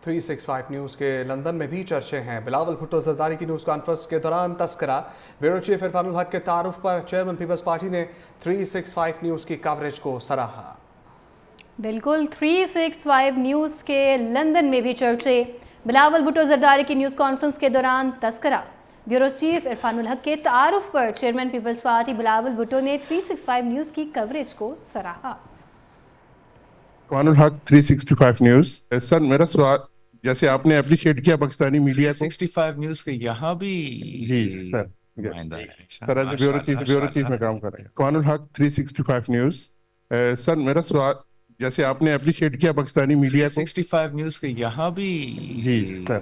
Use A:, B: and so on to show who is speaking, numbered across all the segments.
A: 365 news کے London میں بھی چرچے ہیں۔ بلاول بھٹو زرداری کی نیوز کانفرنس کے دوران تذکرہ۔ بیورو چیف عرفان الحق کے تعارف پر چیئرمین پیپلز پارٹی نے 365 نیوز کی کوریج کو سراہا۔
B: بالکل 365 نیوز کے لندن میں بھی چرچے۔ بلاول بھٹو زرداری کی نیوز کانفرنس کے دوران تذکرہ۔ بیورو چیف عرفان الحق کے تعارف پر چیئرمین پیپلز پارٹی بلاول بھٹو نے 365 نیوز کی کوریج کو سراہا۔
C: عرفان الحق 365 نیوز۔ سر میرا سوال، جیسے آپ نے اپریشیٹ کیا پاکستانی میڈیا کو
D: 365 نیوز کے یہاں بھی
C: جی سر سر ایز بیورو چیف میں کام کر رہے ہیں۔ عرفان الحق 365 نیوز۔ سر میرا سوال، جیسے آپ نے اپریشیٹ کیا پاکستانی میڈیا کو
D: 365 نیوز کے یہاں بھی
C: جی سر۔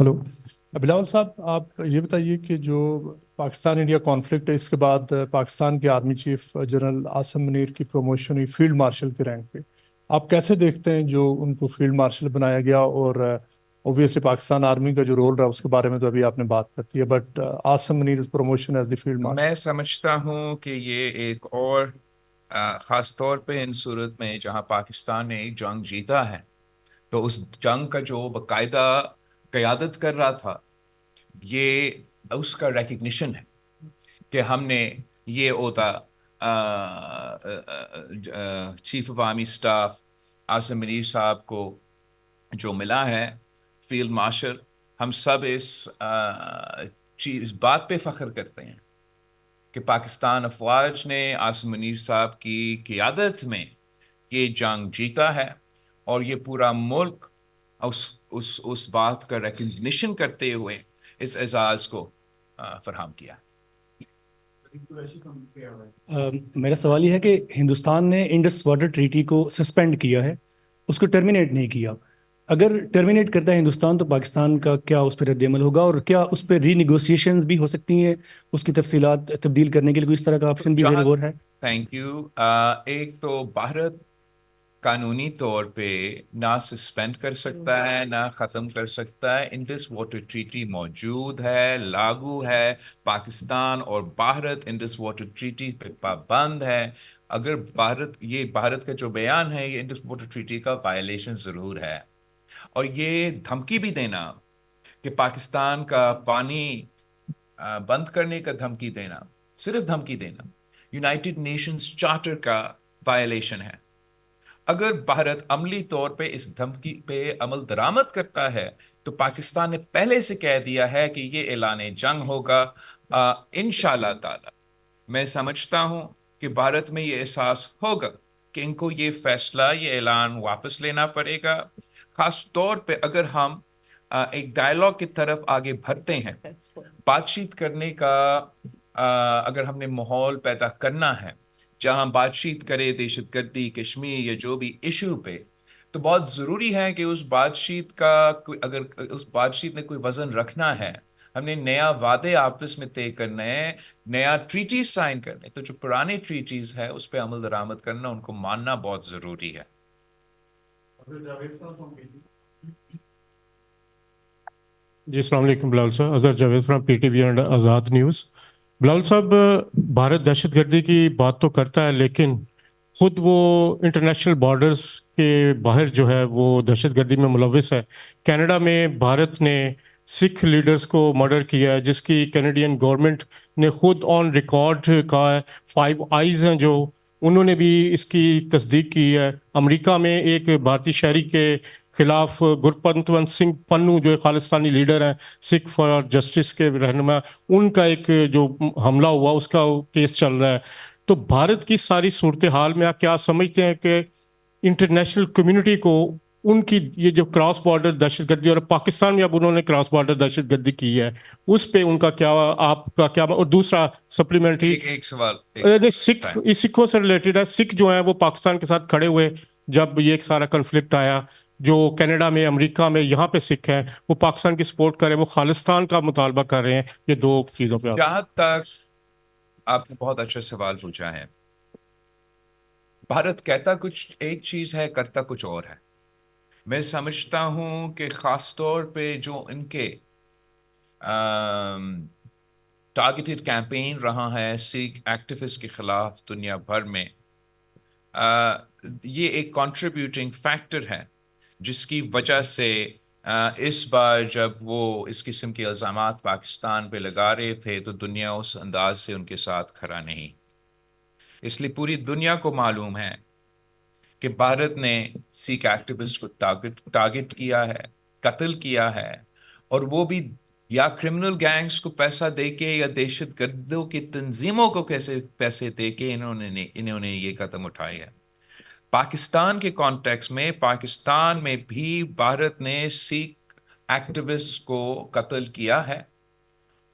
E: ہلو بلاول صاحب، آپ یہ بتائیے کہ جو پاکستان انڈیا کانفلکٹ ہے، اس کے بعد پاکستان کے army chief general Asim Munir کی پروموشن ہوئی فیلڈ مارشل کے رینک پہ، آپ کیسے دیکھتے ہیں جو ان کو فیلڈ مارشل بنایا گیا؟ اور اوبویسلی پاکستان آرمی کا جو رول رہا اس کے بارے میں تو ابھی آپ نے بات کرتی ہے، but Asim Munir promotion as the field marshal,
D: میں سمجھتا ہوں کہ یہ ایک اور خاص طور پہ ان صورت میں جہاں پاکستان نے ایک جنگ جیتا ہے تو اس جنگ کا جو باقاعدہ قیادت کر رہا تھا، یہ اس کا ریکگنیشن ہے کہ ہم نے یہ عہدہ chief of army staff Asim Munir صاحب کو جو ملا ہے فیلڈ مارشل، ہم سب اس بات پہ فخر کرتے ہیں کہ پاکستان افواج نے عاصم منیر صاحب کی قیادت میں یہ جنگ جیتا ہے، اور یہ پورا ملک اس بات کا ریکگنیشن کرتے ہوئے اس اعزاز کو فراہم کیا۔
F: میرا سوال یہ ہے کہ ہندوستان نے انڈس واٹر ٹریٹی کو سسپینڈ کیا ہے، اس کو ٹرمینیٹ نہیں کیا۔ اگر ٹرمینیٹ کرتا ہے ہندوستان تو پاکستان کا کیا اس پہ رد عمل ہوگا، اور کیا اس پہ ری نیگوسیشنز بھی ہو سکتی ہیں اس کی تفصیلات تبدیل کرنے کے لیے؟ کوئی اس طرح کا آپشن بھی زیر غور ہے؟
D: Thank you. ایک تو بھارت قانونی طور پہ نہ سسپینڈ کر سکتا ہے نہ ختم کر سکتا ہے۔ انڈس واٹر ٹریٹی موجود ہے، لاگو ہے، پاکستان اور بھارت انڈس واٹر ٹریٹی پہ پابند ہے۔ اگر بھارت کا جو بیان ہے یہ انڈس واٹر ٹریٹی کا وائلیشن ضرور ہے، اور یہ دھمکی بھی دینا کہ پاکستان کا پانی بند کرنے کا دھمکی دینا، صرف دھمکی دینا، یونائٹڈ نیشنز چارٹر کا وائلیشن ہے۔ اگر بھارت عملی طور پہ اس دھمکی پہ عمل درآمد کرتا ہے تو پاکستان نے پہلے سے کہہ دیا ہے کہ یہ اعلان جنگ ہوگا انشاءاللہ تعالی۔ میں سمجھتا ہوں کہ بھارت میں یہ احساس ہوگا کہ ان کو یہ فیصلہ، یہ اعلان واپس لینا پڑے گا، خاص طور پہ اگر ہم ایک ڈائلاگ کی طرف آگے بڑھتے ہیں، بات چیت کرنے کا اگر ہم نے ماحول پیدا کرنا ہے جہاں بات چیت کرے دہشت گردی، کشمیر یا جو بھی ایشو پہ، تو بہت ضروری ہے کہ اس بات چیت کا اگر اس بات چیت میں کوئی وزن رکھنا ہے، ہم نے نیا وعدے آپس میں طے کرنا ہے، نیا ٹریٹیز سائن کرنے، تو جو پرانے ٹریٹیز ہے اس پہ عمل درآمد کرنا، ان کو ماننا بہت ضروری ہے۔
E: جی السلام علیکم بلاول صاحب، Azhar Javed from P T V and Azad news. Bilawal صاحب، بھارت دہشت گردی کی بات تو کرتا ہے لیکن خود وہ انٹرنیشنل بارڈرز کے باہر جو ہے وہ دہشت گردی میں ملوث ہے۔ کینیڈا میں بھارت نے سکھ لیڈرز کو مرڈر کیا ہے، جس کی کینیڈین گورنمنٹ نے خود آن ریکارڈ کہا ہے۔ 5 آئیز ہیں جو انہوں نے بھی اس کی تصدیق کی ہے۔ امریکہ میں ایک بھارتی شہری کے خلاف گرپتونت سنگھ پنو جو خالستانی لیڈر ہیں، سکھ فار جسٹس کے رہنما، ان کا ایک جو حملہ ہوا اس کا کیس چل رہا ہے۔ تو بھارت کی ساری صورتحال میں آپ کیا سمجھتے ہیں کہ انٹرنیشنل کمیونٹی کو ان کی یہ جو کراس بارڈر دہشت گردی، اور پاکستان میں اب انہوں نے کراس بارڈر دہشت گردی کی ہے، اس پہ ان کا کیا، آپ کا کیا؟ اور دوسرا سپلیمنٹری
D: ایک سوال
E: سکھوں سے ریلیٹڈ ہے۔ سکھ جو ہیں وہ پاکستان کے ساتھ کھڑے ہوئے جب یہ ایک سارا کنفلکٹ آیا، جو کینیڈا میں، امریکہ میں، یہاں پہ سکھ ہیں وہ پاکستان کی سپورٹ کر رہے ہیں، وہ خالستان کا مطالبہ کر رہے ہیں۔ یہ دو چیزوں پہ
D: جہاں تک آپ نے بہت اچھا سوال پوچھا ہے۔ بھارت کہتا کچھ ایک چیز ہے، کرتا کچھ اور ہے۔ میں سمجھتا ہوں کہ خاص طور پہ جو ان کے ٹارگیٹڈ کیمپین رہا ہے سکھ ایکٹیوسٹ کے خلاف دنیا بھر میں، یہ ایک کنٹریبیوٹنگ فیکٹر ہے جس کی وجہ سے اس بار جب وہ اس قسم کے الزامات پاکستان پہ لگا رہے تھے تو دنیا اس انداز سے ان کے ساتھ کھڑا نہیں. اس لیے پوری دنیا کو معلوم ہے کہ بھارت نے سکھ ایکٹیوسٹ کو ٹارگٹ کیا ہے, قتل کیا ہے, اور وہ بھی یا کرمنل گینگز کو پیسہ دے کے یا دہشت گردوں کی تنظیموں کو کیسے پیسے دے کے انہوں نے یہ قدم اٹھایا ہے. پاکستان کے کانٹیکس میں پاکستان میں بھی بھارت نے سکھ ایکٹیوسٹ کو قتل کیا ہے,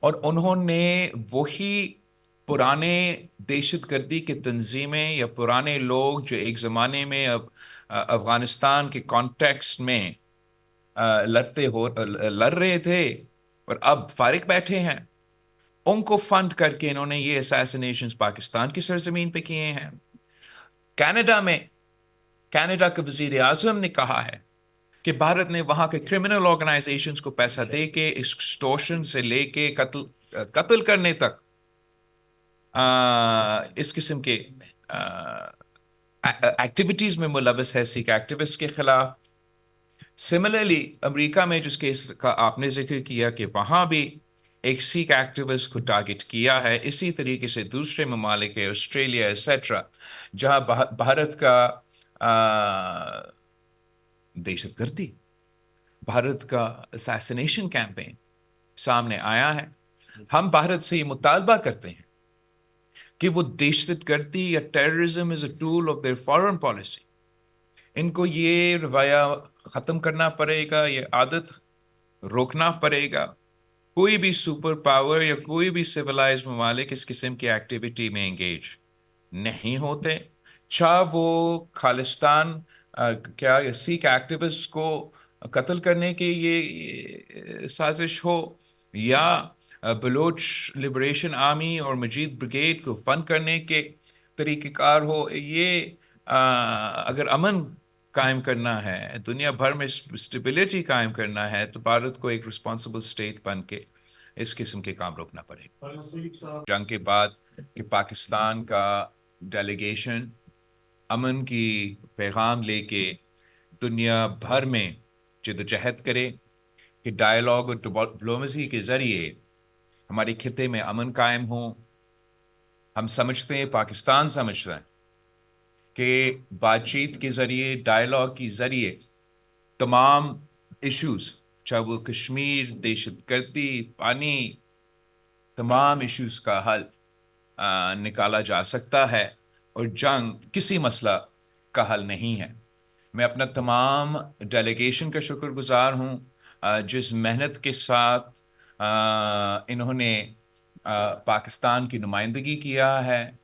D: اور انہوں نے وہی پرانے دہشت گردی کی تنظیمیں یا پرانے لوگ جو ایک زمانے میں افغانستان کے کانٹیکس میں لڑ رہے تھے اور اب فارغ بیٹھے ہیں, ان کو فنڈ کر کے انہوں نے یہ اسیسینیشنز پاکستان کی سرزمین پہ کیے ہیں. کینیڈا کے وزیر اعظم نے کہا ہے کہ بھارت نے وہاں کے کرمنل آرگنائزیشنز کو پیسہ دے کے ایکسٹورشن سے لے کے قتل کرنے تک اس قسم کے ایکٹیویٹیز میں ملوث ہے سکھ ایکٹیوسٹ کے خلاف. سملرلی امریکہ میں جس کیس کا آپ نے ذکر کیا کہ وہاں بھی ایک سکھ ایکٹیوسٹ کو ٹارگٹ کیا ہے, اسی طریقے سے دوسرے ممالک آسٹریلیا ایٹسٹرا جہاں بھارت کا دہشت گردی, بھارت کا اسیسینیشن کیمپین سامنے آیا ہے. ہم بھارت سے یہ مطالبہ کرتے ہیں کہ وہ دہشت گردی یا terrorism is a tool of their foreign policy, ان کو یہ رویہ ختم کرنا پڑے گا, یہ عادت روکنا پڑے گا. کوئی بھی سپر پاور یا کوئی بھی سویلائز ممالک اس قسم کی ایکٹیویٹی میں انگیج نہیں ہوتے, چاہے وہ خالستان کیا یا سکھ ایکٹیوسٹ کو قتل کرنے کی یہ سازش ہو, یا بلوچ لبریشن آرمی اور مجید بریگیڈ کو فنڈ کرنے کے طریقہ کار ہو. یہ اگر امن قائم کرنا ہے, دنیا بھر میں اسٹیبلٹی قائم کرنا ہے, تو بھارت کو ایک رسپانسبل اسٹیٹ بن کے اس قسم کے کام روکنا پڑے گا. جنگ کے بعد کہ پاکستان کا ڈیلیگیشن امن کی پیغام لے کے دنیا بھر میں جدوجہد کرے کہ ڈائیلاگ اور ڈپلومیسی کے ذریعے ہمارے خطے میں امن قائم ہو. ہم سمجھتے ہیں, پاکستان سمجھتا ہے کہ بات چیت کے ذریعے, ڈائیلاگ کے ذریعے تمام ایشوز, چاہے وہ کشمیر, دہشت گردی, پانی, تمام ایشوز کا حل نکالا جا سکتا ہے, اور جنگ کسی مسئلہ کا حل نہیں ہے. میں اپنا تمام ڈیلیگیشن کا شکر گزار ہوں جس محنت کے ساتھ انہوں نے پاکستان کی نمائندگی کیا ہے,